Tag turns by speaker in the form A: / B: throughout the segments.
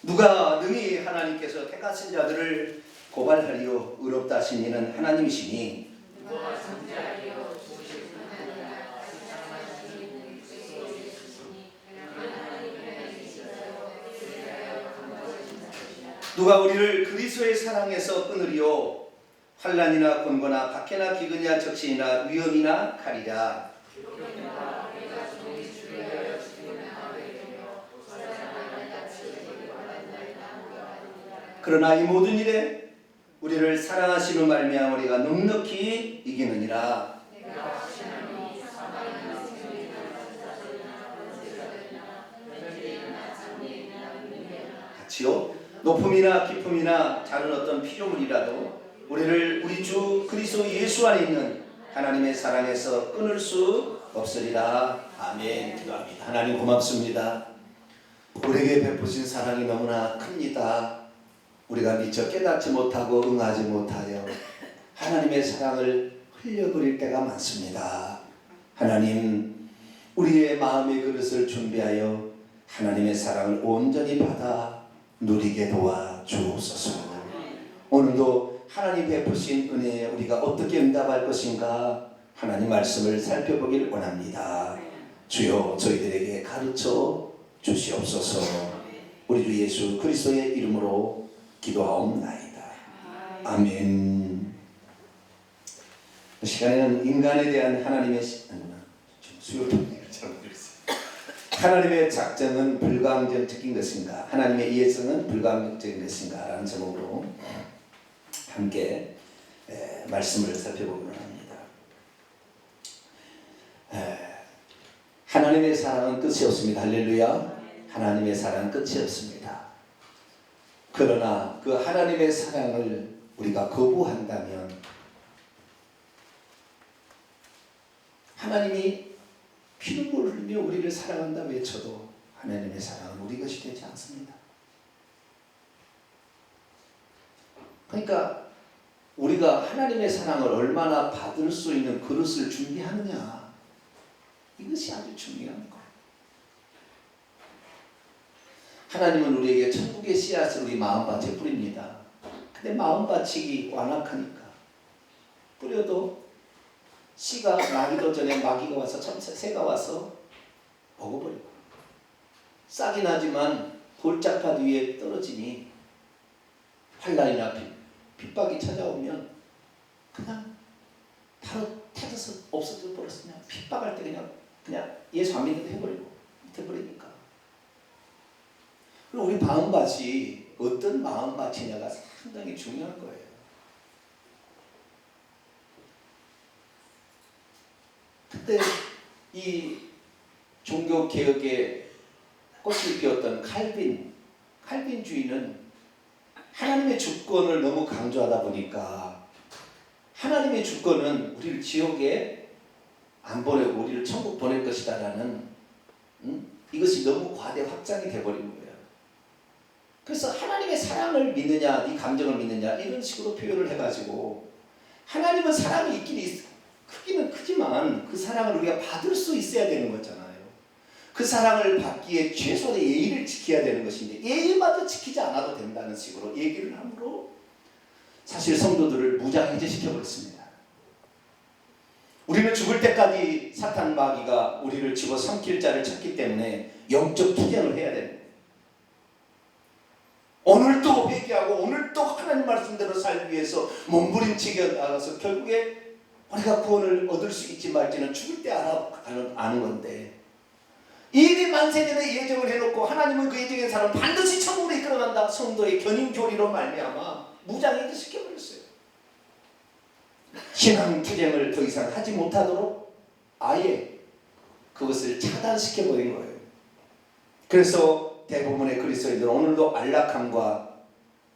A: 누가 능히 하나님께서 택하신 자들을 고발하리요 의롭다 하신 이는 하나님이시니 누가 우리를 그리스도의 사랑에서 끊으리요 환난이나 곤고나 박해나 기근이나 적신이나 위험이나 칼이라. 그러나 이 모든 일에 우리를 사랑하시는 말미암아 우리가 넉넉히 이기느니라. 같이요. 높음이나 깊음이나 다른 어떤 피조물이라도 우리를 우리 주 그리스도 예수 안에 있는 하나님의 사랑에서 끊을 수 없으리라. 아멘. 기도합니다. 하나님 고맙습니다. 우리에게 베푸신 사랑이 너무나 큽니다. 우리가 미처 깨닫지 못하고 응하지 못하여 하나님의 사랑을 흘려버릴 때가 많습니다. 하나님, 우리의 마음의 그릇을 준비하여 하나님의 사랑을 온전히 받아 누리게 도와 주옵소서. 오늘도 하나님 베푸신 은혜에 우리가 어떻게 응답할 것인가 하나님 말씀을 살펴보길 원합니다. 주여, 저희들에게 가르쳐 주시옵소서. 우리 주 예수 그리스도의 이름으로 기도하옵나이다. 아멘. 이 시간에는 인간에 대한 하나님의 하나님의 작정은 불가항적인 것인가, 하나님의 예정은 불가항적인 것인가 라는 제목으로 함께 말씀을 살펴보기로 합니다. 하나님의 사랑은 끝이 없습니다. 할렐루야. 하나님의 사랑은 끝이 없습니다. 그러나 그 하나님의 사랑을 우리가 거부한다면 하나님이 피눈물을 흘리며 우리를 사랑한다 외쳐도 하나님의 사랑은 우리 것이 되지 않습니다. 그러니까 우리가 하나님의 사랑을 얼마나 받을 수 있는 그릇을 준비하느냐, 이것이 아주 중요한 거예요. 하나님은 우리에게 천국의 씨앗을 우리 마음밭에 뿌립니다. 근데 마음밭이 완악하니까 뿌려도 씨가 나기도 전에 마귀가 와서 새가 와서 먹어버리고, 싹이 나지만 돌짝밭 위에 떨어지니 환난이나 핍박이 찾아오면 그냥 바로 타져서 없어져 버렸으냐. 핍박할 때 그냥 예수 안 믿는다 해버리니까. 그리고 우리 마음밭이 어떤 마음밭이냐가 상당히 중요한 거예요. 그때 이 종교개혁의 꽃을 피웠던 칼빈주의는 하나님의 주권을 너무 강조하다 보니까 하나님의 주권은 우리를 지옥에 안 보내고 우리를 천국 보낼 것이다 라는 이것이 너무 과대 확장이 돼버린 거예요. 그래서 하나님의 사랑을 믿느냐, 네 감정을 믿느냐, 이런 식으로 표현을 해가지고 하나님은 사랑이 크기는 크지만 그 사랑을 우리가 받을 수 있어야 되는 거잖아요. 그 사랑을 받기에 최소한의 예의를 지켜야 되는 것인데 예의마저 지키지 않아도 된다는 식으로 얘기를 함으로 사실 성도들을 무장해제시켜버렸습니다. 우리는 죽을 때까지 사탄 마귀가 우리를 집어삼킬 자를 찾기 때문에 영적 투쟁을 해야 됩니다. 오늘도 회개하고 오늘도 하나님 말씀대로 살기 위해서 몸부림치게 나가서 결국에 우리가 구원을 얻을 수 있지 말지는 죽을 때 아는 건데, 이미 만세전에 예정을 해놓고 하나님은 그 예정의 사람을 반드시 천국으로 이끌어간다, 성도의 견인교리로 말미암아 무장해제 시켜버렸어요. 신앙 투쟁을 더 이상 하지 못하도록 아예 그것을 차단시켜버린 거예요. 그래서 대부분의 그리스도인들은 오늘도 안락함과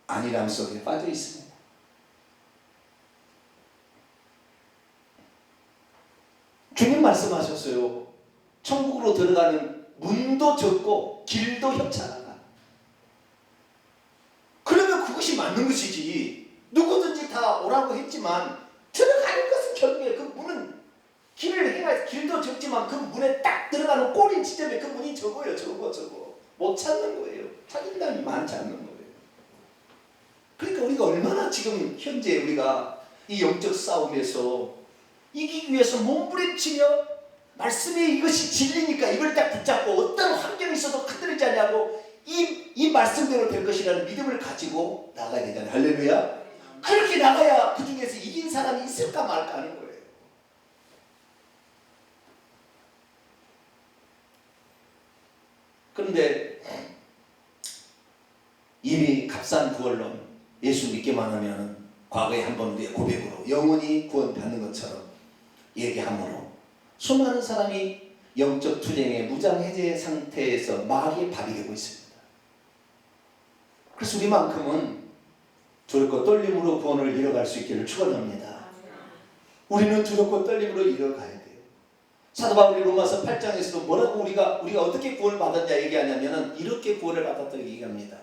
A: 안일함 속에 빠져 있습니다. 주님 말씀하셨어요. 천국으로 들어가는 문도 적고 길도 협착하다. 그러면 그것이 맞는 것이지. 누구든지 다 오라고 했지만 들어가는 것은 결국에 그 문은 길을 해가 길도 적지만 그 문에 딱 들어가는 꼬린 지점에 그 문이 적어요. 적어. 못 찾는 거예요. 찾는 사람이 많지 않는 거예요. 그러니까 우리가 얼마나 지금 현재 우리가 이 영적 싸움에서 이기기 위해서 몸부림치며 말씀이 이것이 진리니까 이걸 딱 붙잡고 어떤 환경이 있어도 흔들리지 않냐고 이 말씀대로 될 것이라는 믿음을 가지고 나가야 되잖아요. 할렐루야. 그렇게 나가야 그 중에서 이긴 사람이 있을까 말까 하는 거예요. 그런데 이미 값싼 구원론 예수 믿기만 하면 과거에 한 번 우리의 고백으로 영원히 구원받는 것처럼 얘기하므로 수많은 사람이 영적 투쟁의 무장해제 상태에서 마귀의 밥이 되고 있습니다. 그래서 우리만큼은 두렵고 떨림으로 구원을 이뤄갈 수 있기를 축원합니다. 우리는 두렵고 떨림으로 이뤄가야 돼요. 사도 바울이 로마서 8장에서도 뭐라고 우리가 어떻게 구원을 받았냐 얘기하냐면은 이렇게 구원을 받았다고 얘기합니다.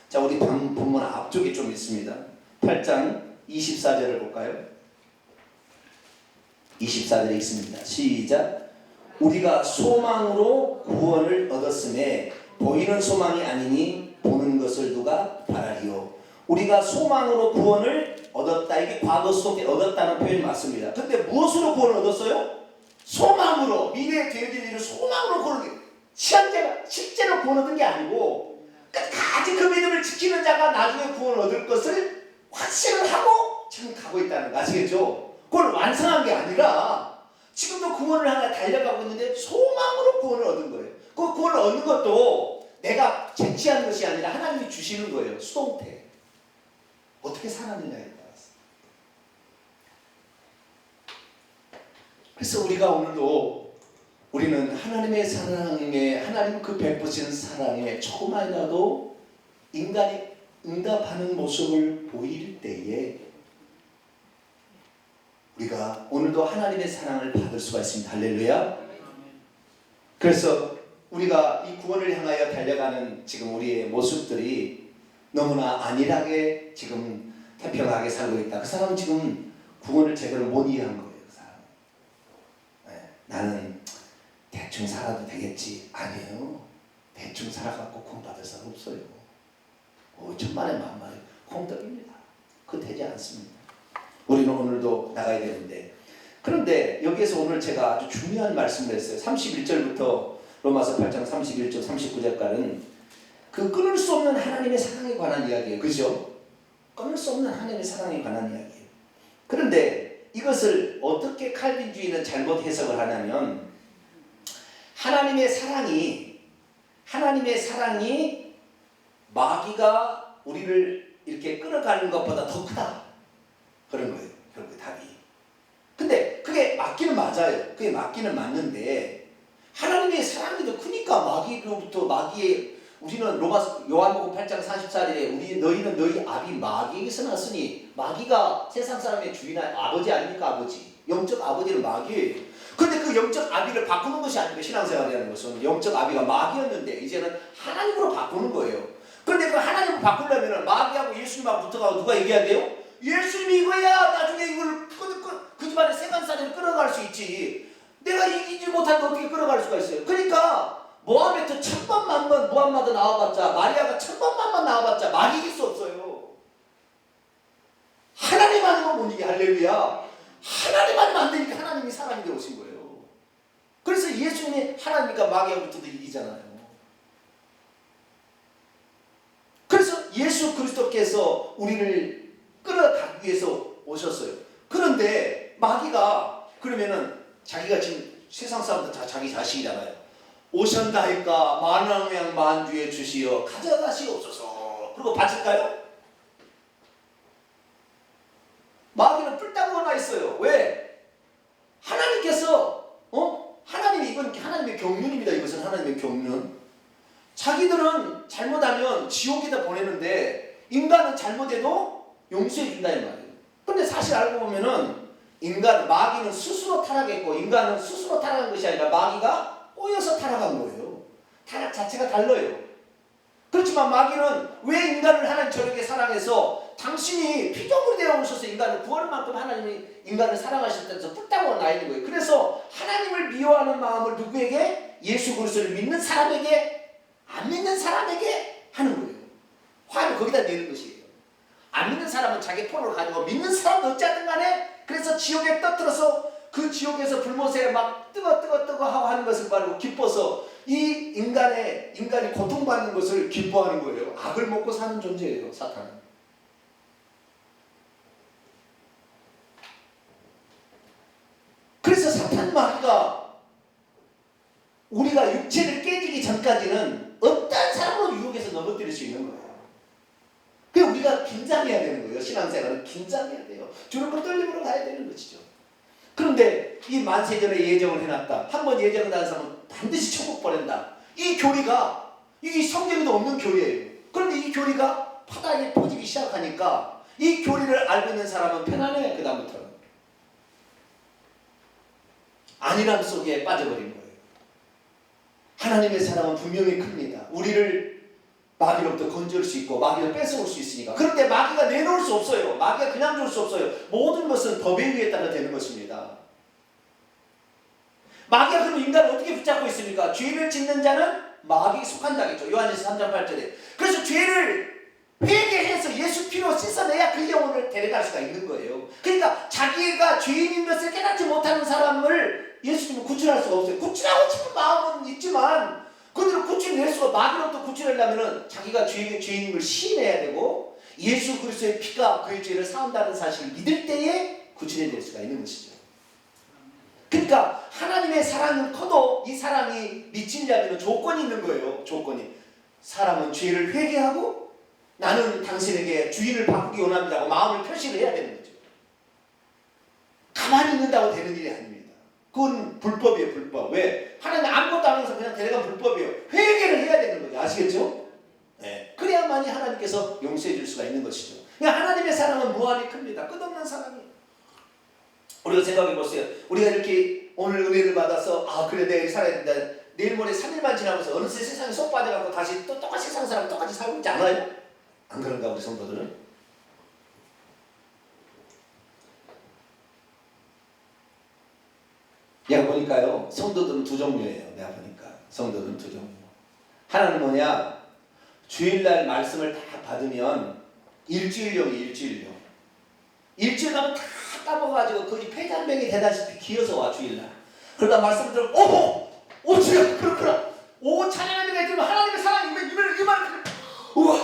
A: 자, 우리 본문 앞쪽에 좀 있습니다. 8장 24절을 볼까요? 24절에 있습니다. 시작. 우리가 소망으로 구원을 얻었음에 보이는 소망이 아니니 보는 것을 누가 바라리요. 우리가 소망으로 구원을 얻었다. 이게 과거 속에 얻었다는 표현이 맞습니다. 근데 무엇으로 구원을 얻었어요? 소망으로. 미래에 되어질 일을 소망으로 구원을 실제로 구원 얻은 게 아니고 끝까지 그 믿음을 지키는 자가 나중에 구원을 얻을 것을 확신을 하고 지금 가고 있다는 거 아시겠죠? 그걸 완성한 게 아니라 지금도 구원을 하나 달려가고 있는데 소망으로 구원을 얻은 거예요. 그 구원을 얻는 것도 내가 쟁취하는 것이 아니라 하나님이 주시는 거예요. 수동태. 어떻게 살았느냐에 따라서. 그래서 우리가 오늘도 우리는 하나님의 사랑에 하나님 그 베푸신 사랑에 조금만이라도 인간이 응답하는 모습을 보일 때에 우리가 오늘도 하나님의 사랑을 받을 수가 있습니다. 할렐루야. 그래서 우리가 이 구원을 향하여 달려가는 지금 우리의 모습들이 너무나 안일하게 지금 태평하게 살고 있다. 그 사람은 지금 구원을 제대로 못 이해한 거예요. 그 사람. 네. 나는 대충 살아도 되겠지. 아니에요. 대충 살아갖고 공 받을 사람 없어요. 천만에 만만에 콩떡입니다. 그거 되지 않습니다. 우리는 오늘도 나가야 되는데, 그런데 여기에서 오늘 제가 아주 중요한 말씀을 했어요. 31절부터 로마서 8장 31절 39절까지는 그 끊을 수 없는 하나님의 사랑에 관한 이야기예요. 그죠? 끊을 수 없는 하나님의 사랑에 관한 이야기예요. 그런데 이것을 어떻게 칼빈주의는 잘못 해석을 하냐면 하나님의 사랑이 마귀가 우리를 이렇게 끌어가는 것보다 더 크다. 그런 거예요. 결국 답이. 근데 그게 맞기는 맞아요. 그게 맞기는 맞는데 하나님의 사랑이 더 크니까 마귀의 우리는 요한복음 8장 44절에 너희는 너희 아비 마귀에게서 났으니 마귀가 세상 사람의 주인 아버지 아닙니까? 아버지. 영적 아버지는 마귀예요. 근데 그 영적 아비를 바꾸는 것이 아니고 신앙생활이라는 것은 영적 아비가 마귀였는데 이제는 하나님으로 바꾸는 거예요. 그런데 그 하나님을 바꾸려면 마귀하고 예수님하고 붙어가고 누가 얘기해야 돼요? 예수님이 이거야. 나중에 이걸 그 집안에 세간살이를 끌어갈 수 있지. 내가 이기지 못하는데 어떻게 끌어갈 수가 있어요? 그러니까 모하메트 1000번 만번 무함마드 나와봤자 마리아가 1000번 만번 나와봤자 마귀 이길 수 없어요. 하나님 아니면 못 이게. 할렐루야. 하나님 아니면 안 되니까 하나님이 사람이 되어 오신 거예요. 그래서 예수님이 하나님과 마귀하고 붙어도 이기잖아요. 그래서 예수 그리스도께서 우리를 끌어가기 위해서 오셨어요. 그런데 마귀가 그러면은 자기가 지금 세상 사람들 다 자기 자식이잖아요. 오셨나이까 만왕양 만주에 주시어 가져가시옵소서. 그리고 바칠까요? 마귀는 뿔따구가 나 있어요. 왜? 하나님께서 하나님이 이건 하나님의 경륜입니다. 이것은 하나님의 경륜. 자기들은 잘못하면 지옥에다 보내는데 인간은 잘못해도 용서해 준다 이 말이에요. 근데 사실 알고 보면은 마귀는 스스로 타락했고 인간은 스스로 타락한 것이 아니라 마귀가 꼬여서 타락한 거예요. 타락 자체가 달라요. 그렇지만 마귀는 왜 인간을 하나님 저렇게 사랑해서 당신이 피조물이 되어 오셔서 인간을 구원할 만큼 하나님이 인간을 사랑하실 때서 뿔따구가 나 있는 거예요. 그래서 하나님을 미워하는 마음을 누구에게? 예수 그리스도를 믿는 사람에게 안 믿는 사람에게 하는 거예요. 화를 거기다 내는 것이에요. 안 믿는 사람은 자기 포를 가지고 믿는 사람도 어찌하든 간에 그래서 지옥에 떠들어서 그 지옥에서 불못에 막 뜨거 하고 하는 것을 말고 기뻐서 이 인간이 고통받는 것을 기뻐하는 거예요. 악을 먹고 사는 존재예요, 사탄은. 그래서 사탄 마귀가 우리가 육체를 깨지기 전까지는 어떤 사람으로 유혹해서 넘어뜨릴 수 있는 거예요. 그래서 우리가 긴장해야 되는 거예요. 신앙생활은 긴장해야 돼요. 주름으로 떨림으로 가야 되는 것이죠. 그런데 이 만세전에 예정을 해놨다. 한번 예정을 한 사람은 반드시 천국 보낸다. 이 교리가 이 성경에도 없는 교리예요. 그런데 이 교리가 바닥에 퍼지기 시작하니까 이 교리를 알고 있는 사람은 편안해. 그 다음부터는 안일함 속에 빠져버린 거예요. 하나님의 사랑은 분명히 큽니다. 우리를 마귀로부터 건져올 수 있고 마귀를 뺏어올 수 있으니까. 그런데 마귀가 내놓을 수 없어요. 마귀가 그냥 줄 수 없어요. 모든 것은 법에 의해 따라 되는 것입니다. 마귀가 그럼 인간을 어떻게 붙잡고 있습니까? 죄를 짓는 자는 마귀에 속한다겠죠. 요한일서 3장 8절에. 그래서 죄를 회개해서 예수 피로 씻어내야 그 영혼을 데려갈 수가 있는 거예요. 그러니까 자기가 죄인인 것을 깨닫지 못하는 사람을 예수님은 구출할 수가 없어요. 구출하고 싶은 마음은 있지만 그들을 구출낼 수가, 마귀로부터 구출하려면 자기가 죄인인 걸 시인해야 되고 예수 그리스도의 피가 그의 죄를 사한다는 사실을 믿을 때에 구출해낼 수가 있는 것이죠. 그러니까 하나님의 사랑은 커도 이 사랑이 미치려면 조건이 있는 거예요. 조건이. 사람은 죄를 회개하고 나는 당신에게 주인을 바꾸기 원합니다고 마음을 표시를 해야 되는 거죠. 가만히 있는다고 되는 일이 아닙니다. 그건 불법이에요. 불법. 왜? 하나님 아무것도 안 하면서 그냥 데려간 불법이에요. 회개를 해야 되는 거죠. 아시겠죠? 네. 그래야만이 하나님께서 용서해 줄 수가 있는 것이죠. 그러니까 하나님의 사랑은 무한히 큽니다. 끝없는 사랑이에요. 우리가 생각해 보세요. 우리가 이렇게 오늘 은혜를 받아서 그래 내일 살아야 된다. 내일 모레 3일만 지나면서 어느새 세상에 쏙 빠져갖고 다시 또 똑같이 세상 사람 똑같이 살고 있지 않아요? 안 그런가 우리 성도들은? 내가 보니까요, 성도들은 두 종류예요. 내가 보니까 성도들은 두 종류. 하나는 뭐냐? 주일날 말씀을 다 받으면 일주일용이 일주일용. 일주일 가면 다 까먹어가지고 거의 폐잔병이 되다시피 기어서 와 주일날. 그러다 말씀을 들으면 오 주여 그렇구나. 오 찬양하는 데가 있으면 하나님의 사랑이 이만 우와.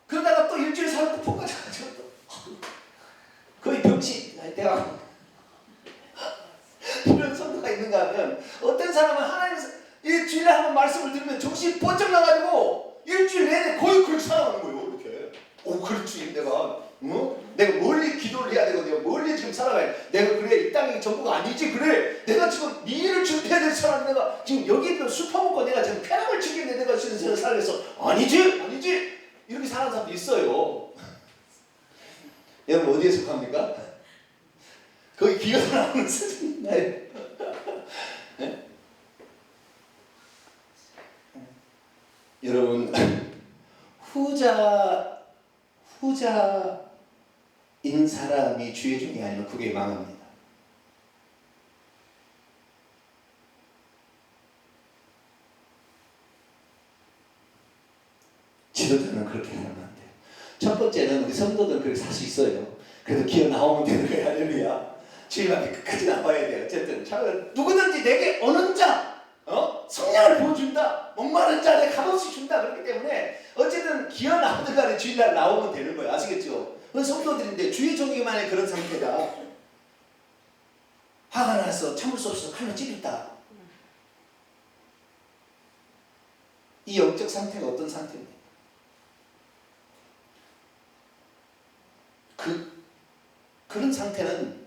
A: 그러다가 또 일주일 살고 푹 가져가지고 거의 병신 내가 이런 성도가 있는가 하면 어떤 사람은 하나님의 일주일에 한 번 말씀을 들으면 정신이 번쩍 나가지고 일주일 내내 거의 그렇게 살아가는 거예요. 이렇게. 그렇지 내가 멀리 기도를 해야 되고 내가 멀리 지금 살아가야 돼. 내가 그래 이 땅이 전부가 아니지. 그래 내가 지금 미래를 준비해야 될 사람, 내가 지금 여기 있는 술 퍼먹고 내가 지금 쾌락을 즐기는데 내가 지금 세상을 살아서 아니지 이렇게 사는 사람도 있어요. 여러분 어디에 속합니까? 거기 기어서 나오는 수준이나요? 네? 여러분 후자인 사람이 주의 중에 아니면 그게 망합니다. 지도자는 그렇게 살면 안 돼요. 첫 번째는 우리 성도들은 그렇게 살 수 있어요. 그래도 기어 나오면 되는 거예요. 할렐루야. 주님 앞에 끝까지 나와야 돼요. 어쨌든 누구든지 내게 오는 자 성령을 부어준다. 목마른 자에 값없이 준다. 그렇기 때문에 어쨌든 기어 나오든 간에 주일날 나오면 되는 거예요. 아시겠죠? 성도들인데 주의 종이만의 그런 상태다. 화가 나서 참을 수 없어서 칼로 찌른다. 이 영적 상태가 어떤 상태입니까? 그런 상태는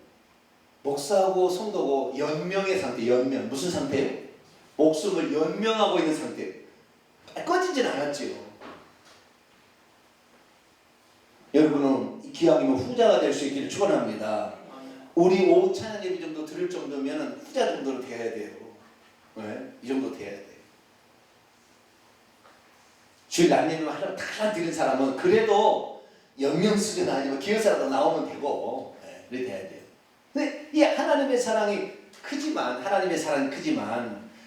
A: 목사하고 성도고 연명의 상태. 연명 무슨 상태예요? 목숨을 연명하고 있는 상태. 꺼지지는 않았지요. 여러분은 기왕이면 후자가 될 수 있기를 축원합니다. 우리 오후 찬양 예배 정도 들을 정도면 후자 정도로 돼야 돼요. 네? 이 정도 돼야 돼요. 주일 날 예배만 하려고 다 드린 사람은 그래도 연명 수준 아니면 기여사라도 나오면 되고, 그래 돼야 돼요. 근데 이 하나님의 사랑이 크지만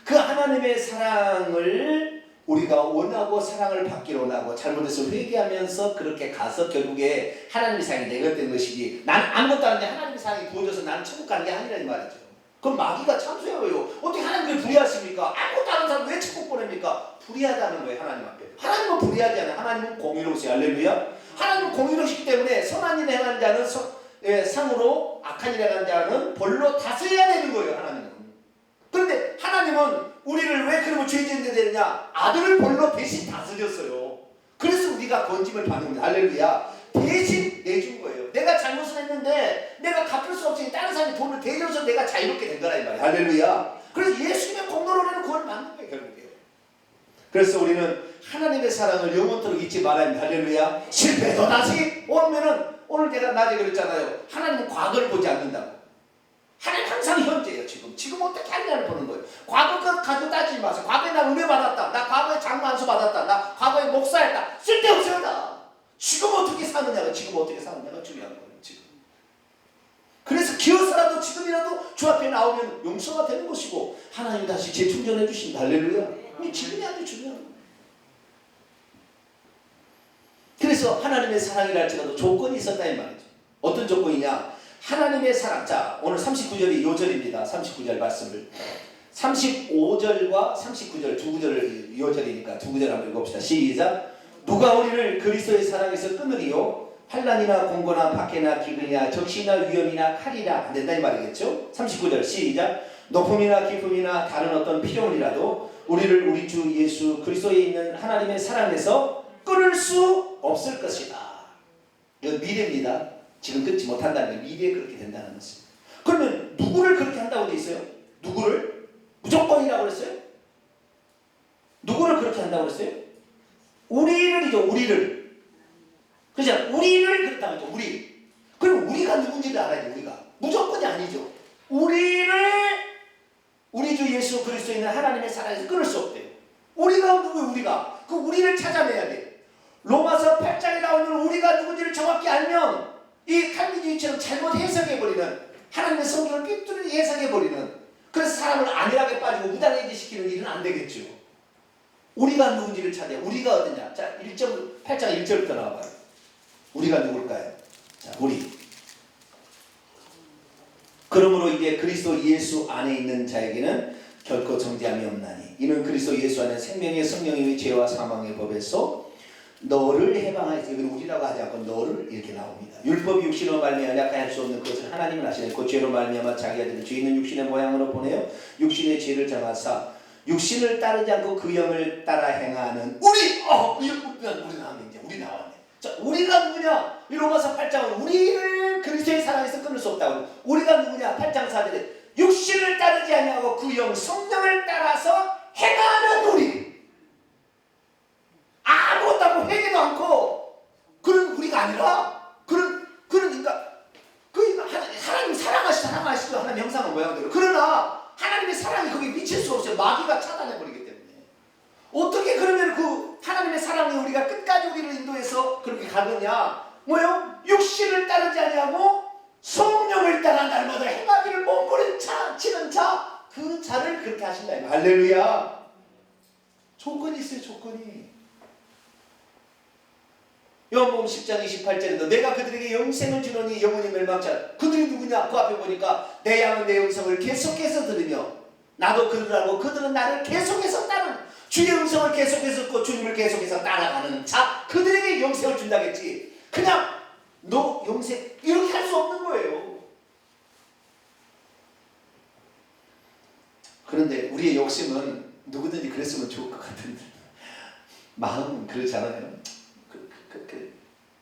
A: 그 하나님의 사랑을 우리가 원하고 사랑을 받기로 원하고 잘못해서 회개하면서 그렇게 가서 결국에 하나님의 사랑이 내가 된 것이지, 난 아무것도 안 돼 하나님의 사랑이 부어져서 나는 천국 가는 게 아니라는 말이죠. 그럼 마귀가 참소해요. 어떻게 하나님을 불의하십니까? 아무것도 안 하는 사람 왜 천국 보냅니까? 불의하다는 거예요. 하나님 앞에. 하나님은 불의하지 않아요. 하나님은 공의로우세요. 할렐루야. 하나님은 공의로우시기 때문에 선한 일 행한 자는 상으로, 악한 일 행한 자는 벌로 다스려야 되는 거예요. 하나님은. 그런데 하나님은 우리를 왜 그러면 죄 짓는 데 되느냐? 아들을 벌로 대신 다스렸어요. 그래서 우리가 건짐을 받는 겁니다. 할렐루야. 대신 내준 거예요. 내가 잘못을 했는데 내가 갚을 수 없으니 다른 사람이 돈을 대줘서 내가 자유롭게 된 거라 이 말이야. 할렐루야. 그래서 예수님의 공로로는 구원을 받는 거예요. 결국에. 그래서 우리는 하나님의 사랑을 영원토록 잊지 말아야 합니다. 할렐루야. 실패해도 다시 오면은, 오늘 제가 낮에 그랬잖아요. 하나님은 과거를 보지 않는다고. 하나님 항상 현재예요. 지금 어떻게 하느냐를 보는 거예요. 과거 것 가지고 따지지 마세요. 과거에 나 은혜 받았다, 나 과거에 장로 안수 받았다, 나 과거에 목사했다, 쓸데없어요. 다 지금 어떻게 사느냐가 중요한 거예요. 지금. 그래서 기어서라도 지금이라도 주 앞에 나오면 용서가 되는 것이고 하나님이 다시 재충전해 주신다. 할렐루야. 지금이 아주 중요한 거예요. 그래서 하나님의 사랑이라 할지라도 조건이 있었다 이 말이죠. 어떤 조건이냐? 하나님의 사랑. 자, 오늘 39절이 요절입니다. 39절 말씀을 35절과 39절 두 구절을 요절이니까 두 구절 한번 읽어봅시다. 시작. 누가 우리를 그리스도의 사랑에서 끊으리요? 환난이나 공고나 박해나 기근이나 적시나 위험이나 칼이나 안 된다 이 말이겠죠. 39절 시작. 높음이나 깊음이나 다른 어떤 필요물이라도 우리를 우리 주 예수 그리스도에 있는 하나님의 사랑에서 끊을 수 없을 것이다. 이건 미래입니다. 지금 끊지 못한다는 게 미래에 그렇게 된다는 것입니다. 그러면 누구를 그렇게 한다고 돼 있어요? 누구를? 무조건이라고 그랬어요? 누구를 그렇게 한다고 그랬어요? 우리를이죠. 우리를. 그렇죠? 우리를 그렇다고 했죠. 우리. 그럼 우리가 누군지를 알아야 돼. 우리가. 무조건이 아니죠. 우리를 우리 주 예수 그리스도에 있는 하나님의 사랑에서 끊을 수 없대요. 우리가 누구예요? 우리가. 그 우리를 찾아내야 돼. 로마서 8장에 나오는 우리가 누군지를 정확히 알면 이 칼빈주의처럼 잘못 해석해버리는, 하나님의 성경을 삐뚤이 해석해버리는, 그래서 사람을 안일하게 빠지고 무당해지 시키는 일은 안 되겠죠. 우리가 누군지를 찾아야. 우리가 어디냐? 자, 8장 1절부터 나와봐요. 우리가 누굴까요? 자, 우리. 그러므로 이제 그리스도 예수 안에 있는 자에게는 결코 정죄함이 없나니 이는 그리스도 예수 안에 생명의 성령의 죄와 사망의 법에서 너를 해방하여서, 이건 우리라고 하지 않고 너를 이렇게 나옵니다. 율법이 육신으로 말미암아 할 수 없는 것을 하나님은 아시네. 그 죄로 말미암아 자기 아들을 죄 있는 육신의 모양으로 보내어 육신의 죄를 정하사 육신을 따르지 않고 그 영을 따라 행하는 우리! 우리 나왔네. 이제 우리 나왔네. 자, 우리가 누구냐? 이 로마서 8장은 우리를 그리스도의 사랑에서 끊을 수 없다고. 우리가 누구냐? 8장 4절에 육신을 따르지 아니하고 그 영 성령을 따라서 행하는 우리. 아무것도 하고 회개도 않고 그런 우리가 아니라 그러니까 하나님 사랑하시죠. 하나님 형상은 모양대로. 그러나 하나님의 사랑이 거기에 미칠 수 없어요. 마귀가 차단해버리기 때문에. 어떻게 그러면 그 하나님의 사랑이 우리가 끝까지 우리를 인도해서 그렇게 가느냐? 뭐요? 육신을 따르지 아니하고 성령을 따라 날마다 행하기를 몸부림 치는 자, 그 자를 그렇게 하신다. 할렐루야. 조건이 있어요. 조건이. 요한복음 10장 28절에도 내가 그들에게 영생을 주노니 영원히 멸망치 않아. 그들이 누구냐? 그 앞에 보니까 내 양은 내 음성을 계속해서 들으며 나도 그들을 알고 그들은 나를 계속해서 따르는, 주의 음성을 계속해서 듣고 주님을 계속해서 따라가는 자, 그들에게 영생을 준다겠지. 그냥 너 영생 이렇게 할 수 없는 거예요. 그런데 우리의 욕심은 누구든지 그랬으면 좋을 것 같은데 마음은 그렇지 않아요.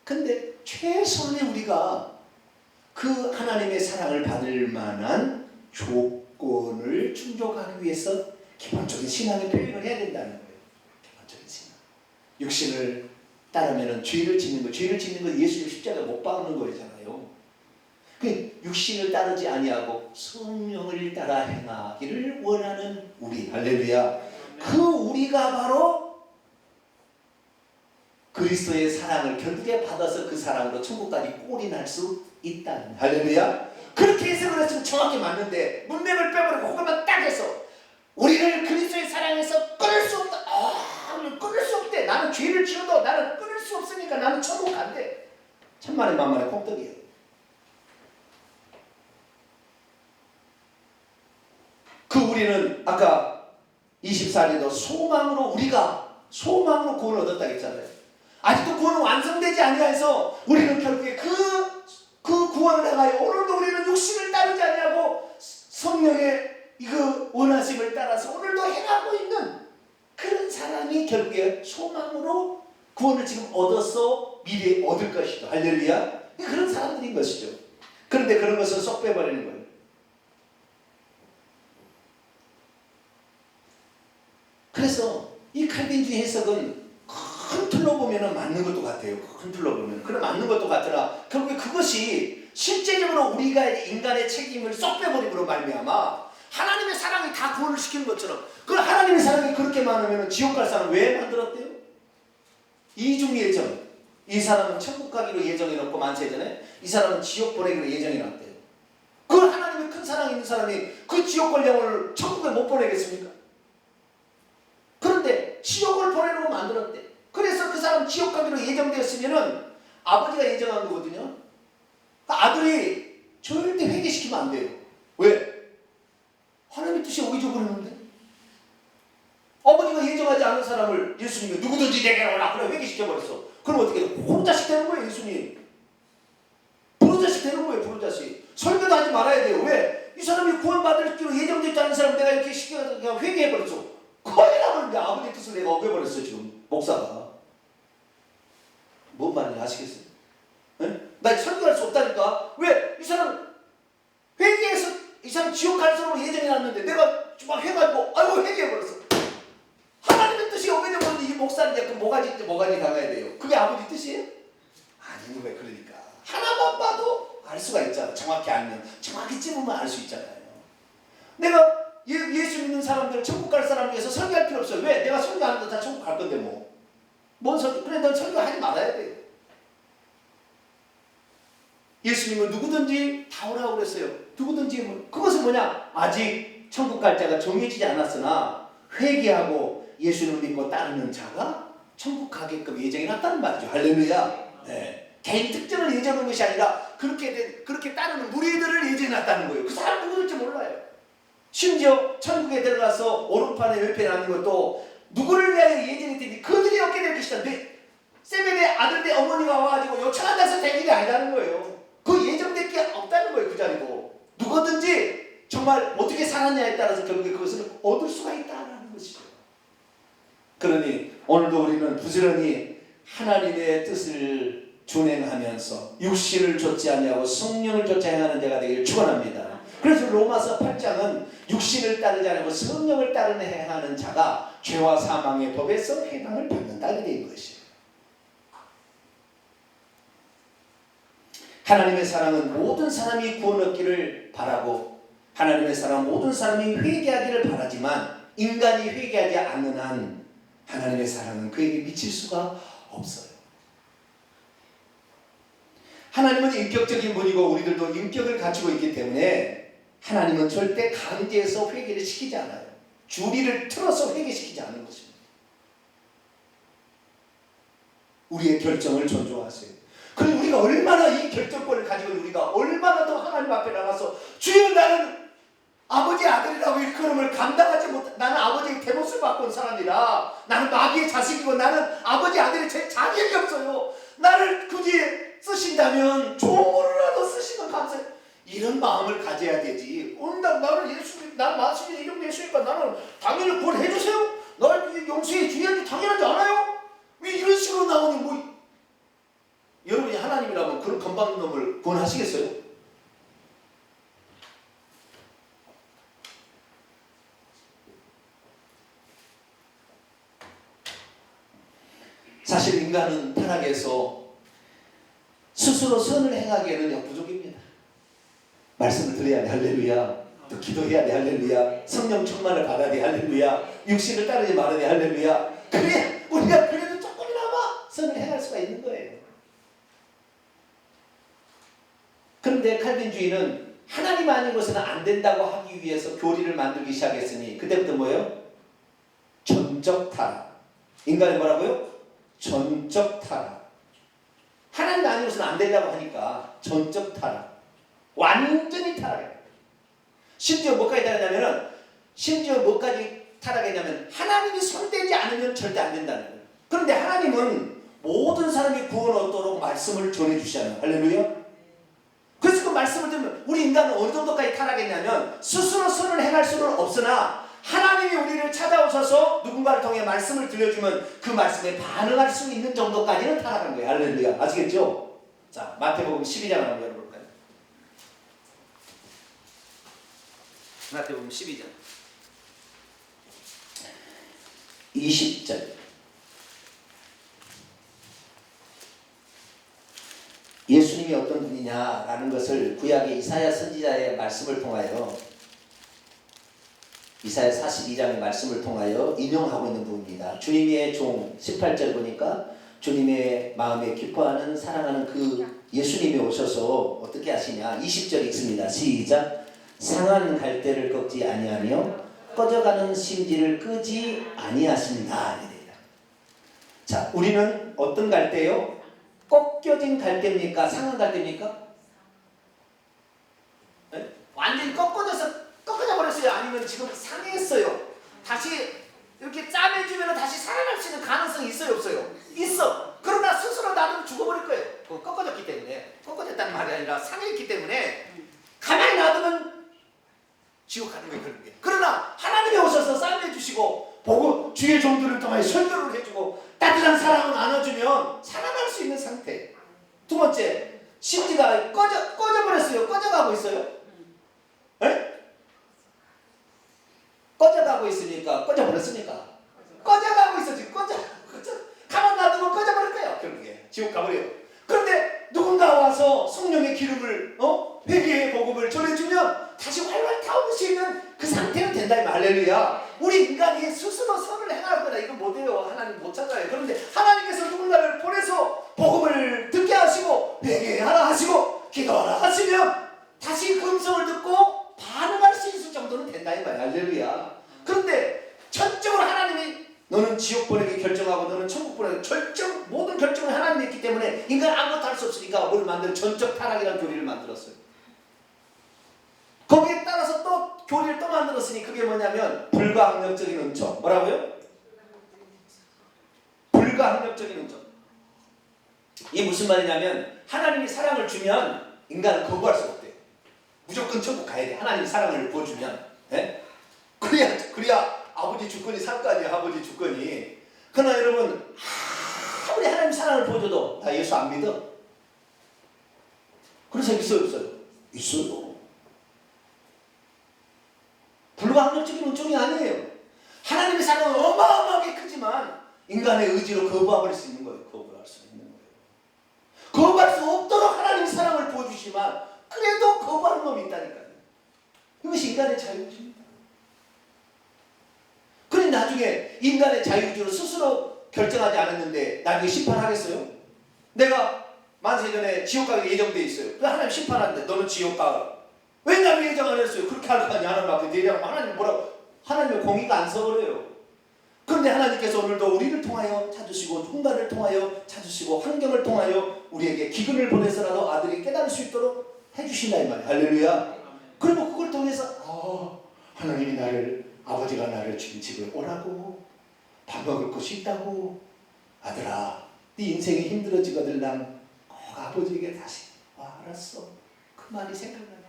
A: 근데 최소한의 우리가 그 하나님의 사랑을 받을 만한 조건을 충족하기 위해서 기본적인 신앙의 표현을 해야 된다는 거예요. 기본적인 신앙. 육신을 따르면 죄를 짓는 거. 죄를 짓는 건 예수님 십자가에 못 박는 거잖아요. 그 육신을 따르지 아니하고 성령을 따라 행하기를 원하는 우리. 할렐루야. 그 우리가 바로 그리스도의 사랑을 결국에 받아서 그 사랑으로 천국까지 꼴인할 수 있다는. 할렐루야. 그렇게 해석을 했으면 정확히 맞는데 문맥을 빼버리고 그것만 딱 해서 우리를 그리스도의 사랑에서 끊을 수 없다. 나는 죄를 지어도 나는 끊을 수 없으니까 나는 천국 간대. 천만의 만만의 콩떡이에요. 우리는 아까 24절에도 우리가 소망으로 구원을 얻었다 했잖아요. 아직도 구원은 완성되지 아니하여서 우리는 결국에 그 구원을 향하여 오늘도 우리는 육신을 따르지 아니하고 성령의 그 원하심을 따라서 오늘도 행하고 있는 그런 사람이 결국에 소망으로 구원을 지금 얻어서 미래에 얻을 것이죠. 할렐루야. 그런 사람들인 것이죠. 그런데 그런 것을 쏙 빼버리는 거예요. 그래서 이 칼빈주의 해석은 큰 틀로 보면 맞는 것도 같아요. 큰 틀로 보면. 그래 맞는 것도 같으나 결국에 그것이 실제적으로 우리가 인간의 책임을 쏙 빼버림으로 말미암아 하나님의 사랑이 다 구원을 시키는 것처럼 그 하나님의 사랑이 그렇게 많으면 지옥 갈 사람 왜 만들었대요? 이중 예정. 이 사람은 천국 가기로 예정해놓고 만세전에 이 사람은 지옥 보내기로 예정해놨대요. 그 하나님의 큰 사랑이 있는 사람이 그 지옥 갈 영혼을 천국에 못 보내겠습니까? 그런데 지옥을 보내려고 만들었대. 그래서 그 사람 지옥 가기로 예정되었으면은 아버지가 예정한 거거든요. 아들이 절대 회개시키면 안 돼요. 왜? 하나님의 뜻이 어기적으로 했는데 아버지가 예정하지 않은 사람을 예수님이 누구든지 내게로 오라 그래 회개시켜버렸어. 그럼 어떻게 해요? 보호자식 되는 거예요. 예수님 보호자식 되는 거예요. 보호자식. 설교도 하지 말아야 돼요. 왜? 이 사람이 구원받을 기로 예정되지 않은 사람 내가 이렇게 시켜서 그냥 회개해버렸어. 거짓말을 아버지 뜻을 내가 어겨버렸어. 지금 목사가 뭔 말인지 아시겠어요? 네? 나 설교할 수 없다니까. 왜? 이 사람 회개해서 이 사람 지옥 갈 사람으로 예정해놨는데 내가 막 해가지고 아이고 회개해버렸어. 하나님의 뜻이 어겨져버렸는데 이 목사는 이제 뭐가지 당해야 돼요. 그게 아버지 뜻이에요? 아닌 거예요. 그러니까 하나만 봐도 알 수가 있잖아. 정확히 알면 정확히 찝으면 알 수 있잖아요. 내가 예수 믿는 사람들 천국 갈 사람 위해서 설교할 필요 없어요. 왜? 내가 설교하는데 다 천국 갈 건데 뭐. 뭔 설교? 그래 넌 설교하지 말아야 돼. 예수님은 누구든지 다 오라고 그랬어요. 누구든지 그것은 뭐냐? 아직 천국 갈 자가 정해지지 않았으나 회개하고 예수님을 믿고 따르는 자가 천국 가게끔 예정해놨다는 말이죠. 할렐루야. 네. 개인 특정을 예정한 것이 아니라 그렇게 따르는 무리들을 예정해놨다는 거예요. 그 사람 누구일지 몰라요. 심지어 천국에 들어가서 오른편에 왼편에 앉는 것도 누구를 위하여 예정했더니 그들이 얻게 될 것이다. 세벨의 아들의 어머니가 와가지고 요청한다서 될 일이 아니라는 거예요. 그 예정될 게 없다는 거예요. 그 자리도. 누구든지 정말 어떻게 살았냐에 따라서 결국에 그것을 얻을 수가 있다는 것이죠. 그러니 오늘도 우리는 부지런히 하나님의 뜻을 준행하면서 육신을 좇지 아니하고 성령을 좇아 행하는 자가 되기를 축원합니다. 그래서 로마서 8장은 육신을 따르지 않고 성령을 따르는 행하는 자가 죄와 사망의 법에서 해방을 받는다는 된 것이에요. 하나님의 사랑은 모든 사람이 구원 얻기를 바라고 하나님의 사랑은 모든 사람이 회개하기를 바라지만 인간이 회개하지 않는 한 하나님의 사랑은 그에게 미칠 수가 없어요. 하나님은 인격적인 분이고 우리들도 인격을 가지고 있기 때문에 하나님은 절대 강제해서 회개를 시키지 않아요. 주리를 틀어서 회개시키지 않는 것입니다. 우리의 결정을 존중하세요. 그럼 우리가 얼마나 이 결정권을 가지고 우리가 얼마나 더 하나님 앞에 나가서 주여 나는 아버지 아들이라고 일컬음을 감당하지 못 나는 아버지의 대못을 받고 온 사람이라 나는 마귀의 자식이고 나는 아버지 아들이 제 자격이 없어요. 나를 굳이 쓰신다면 종으로라도 쓰시면 감사해. 이런 마음을 가져야 되지. 나는 예수님 나는 말씀이 이름 예수니까 나는 당연히 구원해 주세요. 나를 용서해 주야지 당연하지 않아요? 왜 이런 식으로 나오니 뭐 여러분이 하나님이라면 그런 건방진 놈을 구원하시겠어요? 사실 인간은 타락해서 스스로 선을 행하기에는 역부족입니다. 말씀을 들어야 돼. 할렐루야. 또 기도해야 돼. 할렐루야. 성령 충만을 받아야 돼. 할렐루야. 육신을 따르지 말아야 돼. 할렐루야. 그래 우리가 그래도 조금이나마 선을 행할 수가 있는 거예요. 그런데 칼빈주의는 하나님 아닌 것은 안 된다고 하기 위해서 교리를 만들기 시작했으니 그때부터 뭐예요? 전적 타락. 인간이 뭐라고요? 전적 타락. 하나님 아니고서는 안 된다고 하니까 전적 타락. 완전히 타락해. 심지어 뭐까지 타락했냐면은 심지어 뭐까지 타락했냐면 하나님이 손대지 않으면 절대 안 된다는 거예요. 그런데 하나님은 모든 사람이 구원 얻도록 말씀을 전해주시잖아요. 할렐루야. 그래서 그 말씀을 들으면 우리 인간은 어느 정도까지 타락했냐면 스스로 선을 행할 수는 없으나 하나님이 우리를 찾아오셔서 누군가를 통해 말씀을 들려주면 그 말씀에 반응할 수 있는 정도까지는 타락한 거예요. 할렐루야. 아시겠죠? 자, 마태복음 12장을 한번 열어볼까요? 마태복음 12장 20절. 예수님이 어떤 분이냐라는 것을 구약의 이사야 선지자의 말씀을 통하여 이사야 42장의 말씀을 통하여 인용하고 있는 부분입니다. 주님의 종 18절 보니까 주님의 마음에 기뻐하는 사랑하는 그 예수님이 오셔서 어떻게 하시냐. 20절 읽습니다. 시작. 상한 갈대를 꺾지 아니하며 꺼져가는 심지를 끄지 아니하십니다. 자, 우리는 어떤 갈대요? 꺾여진 갈대입니까? 상한 갈대입니까? 네? 완전히 꺾어져 버렸어요? 아니면 지금 상했어요? 다시 이렇게 짜매주면 다시 살아날 수 있는 가능성이 있어요? 없어요? 있어. 그러나 스스로 놔두면 죽어버릴 거예요. 꺾어졌기 때문에. 꺾어졌다는 말이 아니라 상했기 때문에 가만히 놔두면 지옥 가는 거예요. 그러나 하나님이 오셔서 싸매주시고 보고 주의 종들을 통해 설교를 해주고 따뜻한 사랑을 나눠주면 살아날 수 있는 상태. 두 번째, 심지가 꺼져버렸어요. 꺼져가고 있어요. 에? 꺼져가고 있으니까 꺼져버렸으니까 꺼져가고 있어. 지금 가만 놔두면 꺼져버릴 거예요. 결국에 지옥 가버려요. 그런데 누군가 와서 성령의 기름을 회개의 복음을 전해주면 다시 활활 타오를 수 있는 그 상태는 된다. 할렐루야. 우리 인간이 스스로 선을 행할 거다. 이거 못해요. 하나님 못 찾아요. 그런데 하나님께서 누군가를 보내서 복음을 듣게 하시고 회개하라 하시고 기도하라 하시면 다시 그 음성을 듣고 반응할 수 있을 정도는 된다. 이 말이야. 할렐루야. 그런데 전적으로 하나님이 너는 지옥 보내기 결정하고 너는 천국 보내기 모든 결정을 하나님이 했기 때문에 인간은 아무것도 할 수 없으니까 뭘 만든 전적 타락이라는 교리를 만들었어요. 거기에 따라서 또 교리를 또 만들었으니 그게 뭐냐면 불가항력적인 은총. 뭐라고요? 불가항력적인 은총. 이게 무슨 말이냐면 하나님이 사랑을 주면 인간은 거부할 수가 없대요. 무조건 천국 가야 돼. 하나님이 사랑을 부어주면. 예? 그래야 아버지 주권이 살 거 아니에요. 아버지 주권이. 그러나 여러분 아무리 하나님 사랑을 보여줘도 나 예수 안 믿어. 그런 사람 있어요? 없어요? 있어요. 불가항력적인 은총이 아니에요. 하나님의 사랑은 어마어마하게 크지만 인간의 의지로 거부할 수 있는 거예요. 거부할 수 있는 거예요. 거부할 수 없도록 하나님 사랑을 보여주시지만 그래도 거부하는 놈이 있다니까요. 이것이 인간의 자유의지입니다. 그런데 나중에 인간의 자유의지로 스스로 결정하지 않았는데 나중에 심판하겠어요? 내가 만세 전에 지옥 가기 예정돼 있어요. 하나님 심판하는데 너는 지옥 가. 왜 나를 예정 안 했어요? 그렇게 할 거 아니야. 하나님 앞에 대리하면 하나님 뭐라고? 하나님의 공의가 안 서버려요. 그런데 하나님께서 오늘도 우리를 통하여 찾으시고 누군가를 통하여 찾으시고 환경을 통하여 우리에게 기근을 보내서라도 아들이 깨달을 수 있도록 해주신다 이 말이에요. 할렐루야. 그리고 그걸 통해서 하나님이 아버지가 나를 지금 집에 오라고 밥 먹을 곳이 있다고. 아들아 네 인생이 힘들어지거든 난 꼭 아버지에게 다시 알았어. 그 말이 생각나냐.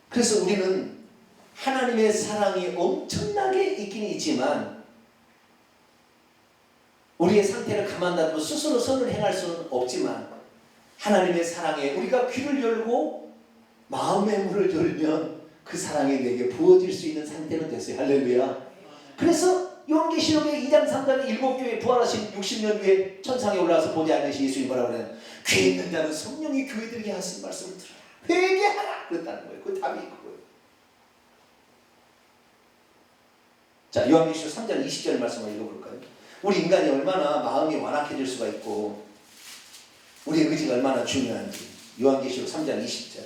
A: 그래서 우리는 하나님의 사랑이 엄청나게 있긴 있지만 우리의 상태를 가만 놔두고 스스로 선을 행할 수는 없지만 하나님의 사랑에 우리가 귀를 열고 마음의 문을 열면 그 사랑이 내게 부어질 수 있는 상태는 됐어요. 할렐루야. 그래서 요한계시록의 2장 3장 7교회 부활하신 60년 후에 천상에 올라와서 보지 않으신 예수님이 뭐라고 그러냐면 귀 있는 자는 성령이 교회들에게 하신 말씀을 들어라. 회개하라. 그랬다는 거예요. 그 답이 그거예요. 자, 요한계시록 3장 20절 말씀을 읽어볼까요? 우리 인간이 얼마나 마음이 완악해질 수가 있고 우리의 의지가 얼마나 중요한지. 요한계시록 3장 20절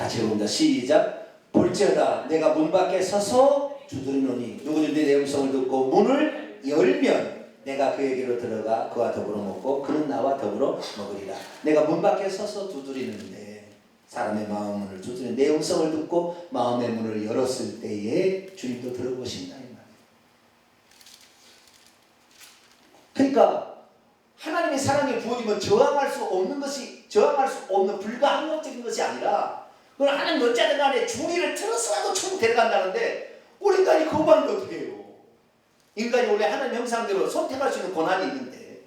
A: 같이 해봅니다. 시작. 볼지어다 내가 문 밖에 서서 두드리노니 누구든지 내 음성을 듣고 문을 열면 내가 그에게로 들어가 그와 더불어 먹고 그는 나와 더불어 먹으리라. 내가 문 밖에 서서 두드리는데 사람의 마음 문을 두드리는 내 음성을 듣고 마음의 문을 열었을 때에 주님도 들어보신다 이 말이에요. 그러니까 하나님의 사랑이 부어지면 저항할 수 없는 불가항력적인 것이 아니라 그건 하나님 어찌하든 간에 주의를 틀어서라도 천국 데려간다는데 우리 인간이 거부하는데 어떻게 해요? 인간이 원래 하나님 형상대로 선택할 수 있는 권한이 있는데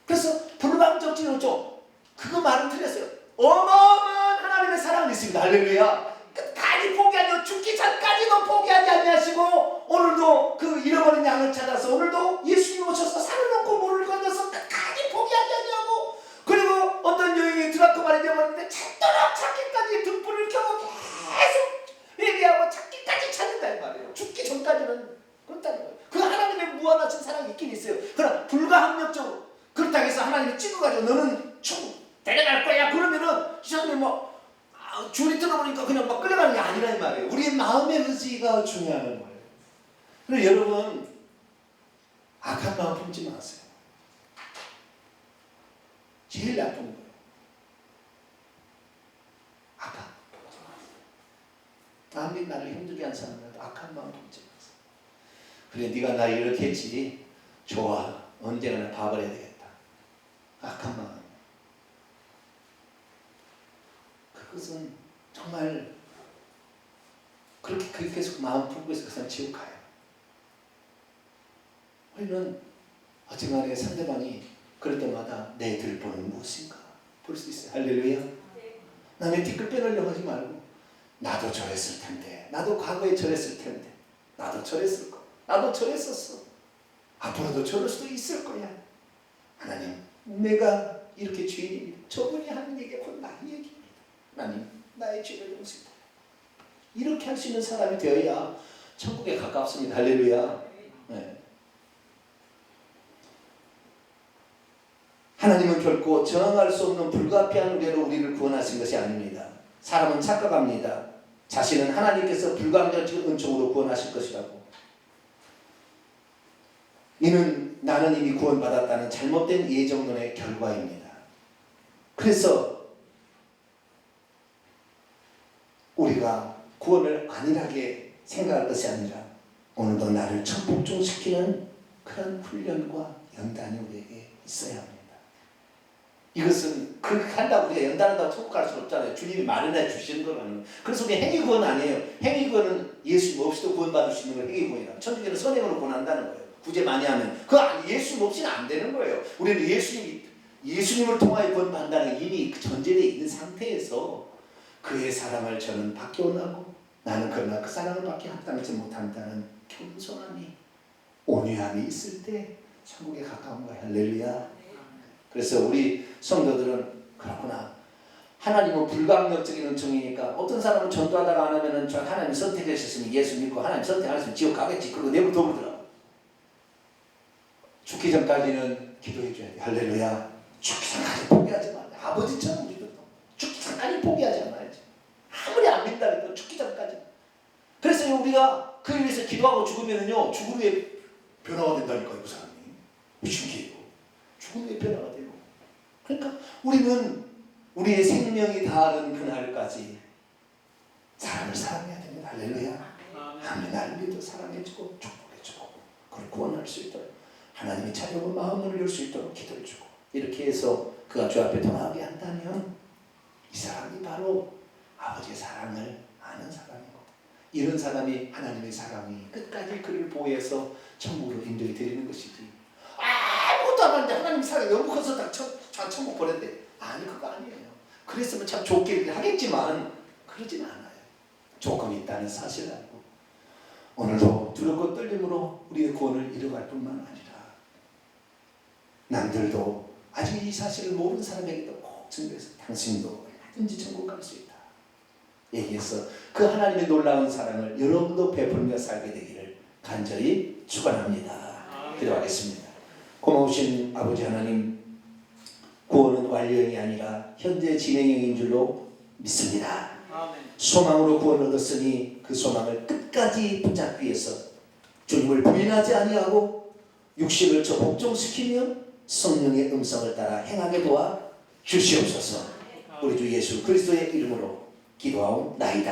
A: 그래서 불가항적지는 좀 그거 말은 틀렸어요. 어마어마한 하나님의 사랑이 있습니다. 할렐루야. 끝까지 포기하지 죽기 전까지도 포기하지 아니하시고 오늘도 그 잃어버린 양을 찾아서 오늘도 예수님 오셔서 산을 넘고 물을 건너서 끝까지 포기하지 아니하고 그리고 어떤 여인이 드라크마를 잃어버렸는데 찾도록 찾기까지 등불을 켜고 계속 얘기하고 찾기까지 찾는다 이 말이에요. 죽기 전까지는 그렇다는 거예요. 그 하나님의 무한하신 사랑이 있긴 있어요. 그러나 불가항력적으로 그렇다고 해서 하나님이 찍어가지고 너는 천국 데려갈 거야 그러면은 시장님이 뭐 줄이 들어보니까 그냥 막 끌려가는 게 아니라 이 말이에요. 우리의 마음의 의지가 중요한 거예요. 그래서 여러분 악한 마음 품지 마세요. 제일 나쁜 거예요. 악한 품지 마세요. 아무리 나를 힘들게 한 사람이라도 악한 마음 품지 마세요. 그래 네가 나 이렇게 했지 좋아 언젠가 밥을 해야 되겠다. 악한 마음. 그것은 정말 그렇게 계속 마음 품고 있어서 그 사람 지옥 가요. 우리는 어쨌간에 상대방이 그럴 때마다 내 들보는 무엇인가 볼 수 있어요. 할렐루야. 남의 뒤끝 빼려고 하지 말고 나도 저랬을 텐데 나도 과거에 저랬을 텐데 나도 저랬을 거 나도 저랬었어. 앞으로도 저럴 수도 있을 거야. 하나님 내가 이렇게 죄인입니다. 저분이 하는 얘기가 곧 나의 얘기입니다. 하나님 나의 죄를 용서해. 이렇게 할 수 있는 사람이 되어야 천국에 가깝습니다. 할렐루야. 네. 하나님은 결코 저항할 수 없는 불가피한 우레로 우리를 구원하신 것이 아닙니다. 사람은 착각합니다. 자신은 하나님께서 불가항력적 은총으로 구원하실 것이라고. 이는 나는 이미 구원받았다는 잘못된 예정론의 결과입니다. 그래서 우리가 구원을 안일하게 생각할 것이 아니라 오늘도 나를 천복종시키는 그런 훈련과 연단이 우리에게 있어야 합니다. 이것은 그렇게 한다고 우리가 연단한다고 천국 갈 수는 없잖아요. 주님이 마련해 주시는 거라는. 그래서 우리 행위구원 아니에요. 행위구원은 예수님 없이도 구원받을 수 있는 걸 행위구원이라. 천주교는 선행으로 구원한다는 거예요. 구제 많이 하면. 그거 예수님 없이는 안 되는 거예요. 우리는 예수님을 통하여 구원받는다는 게 이미 전제되어 있는 상태에서 그의 사랑을 저는 받기 원하고 나는 그러나 그 사랑을 받기 합당하지 못한다는 겸손함이 온유함이 있을 때 천국에 가까운 거야. 할렐루야. 그래서 우리 성도들은 그렇구나. 하나님은 불가항력적인 은총이니까 어떤 사람은 전도하다가 안 하면은 저 하나님 선택하셨으면 예수 믿고 하나님 선택 안 했으면 지옥 가겠지. 그리고 내버려 두더라고. 죽기 전까지는 기도해 줘야 돼. 할렐루야. 죽기 전까지 포기하지 마. 아버지처럼 우리도 죽기 전까지 포기하지 않아야지. 아무리 안 믿다 해도 죽기 전까지. 그래서 우리가 그 위해서 기도하고 죽으면은요 죽음 후에 변화가 된다니까요. 그 사람이. 신기해요. 죽음 후에 변화가 돼요. 그러니까 우리는 우리의 생명이 다하는 그날까지 사람을 사랑해야 됩니다. 할렐루야. 하나님 나를 믿어 사랑해주고 축복해주고 그걸 구원할 수 있도록 하나님이 자녀고 마음을 열 수 있도록 기도해주고 이렇게 해서 그가 주 앞에 동하게 한다면 이 사람이 바로 아버지의 사랑을 아는 사람이고 이런 사람이 하나님의 사랑이 끝까지 그를 보호해서 천국으로 인도해 드리는 것이지. 아무것도 안 하는데 하나님 사랑이 너무 커서 다 천국 보냈대. 아니 그거 아니에요. 그랬으면 참 좋게 하겠지만 그러진 않아요. 조건이 있다는 사실을 알고 오늘도 두렵고 떨림으로 우리의 구원을 이뤄갈 뿐만 아니라 남들도 아직 이 사실을 모르는 사람에게도 꼭 증거해서 당신도 얼마든지 천국 갈 수 있다 얘기해서 그 하나님의 놀라운 사랑을 여러분도 베풀며 살게 되기를 간절히 축원합니다. 기도하겠습니다. 고마우신 아버지 하나님, 구원은 완료형이 아니라 현재 진행형인 줄로 믿습니다.
B: 아멘.
A: 소망으로 구원을 얻었으니 그 소망을 끝까지 붙잡기 위해서 주님을 부인하지 아니하고 육신을 저 복종시키며 성령의 음성을 따라 행하게 도와 주시옵소서. 우리 주 예수 그리스도의 이름으로 기도하옵나이다.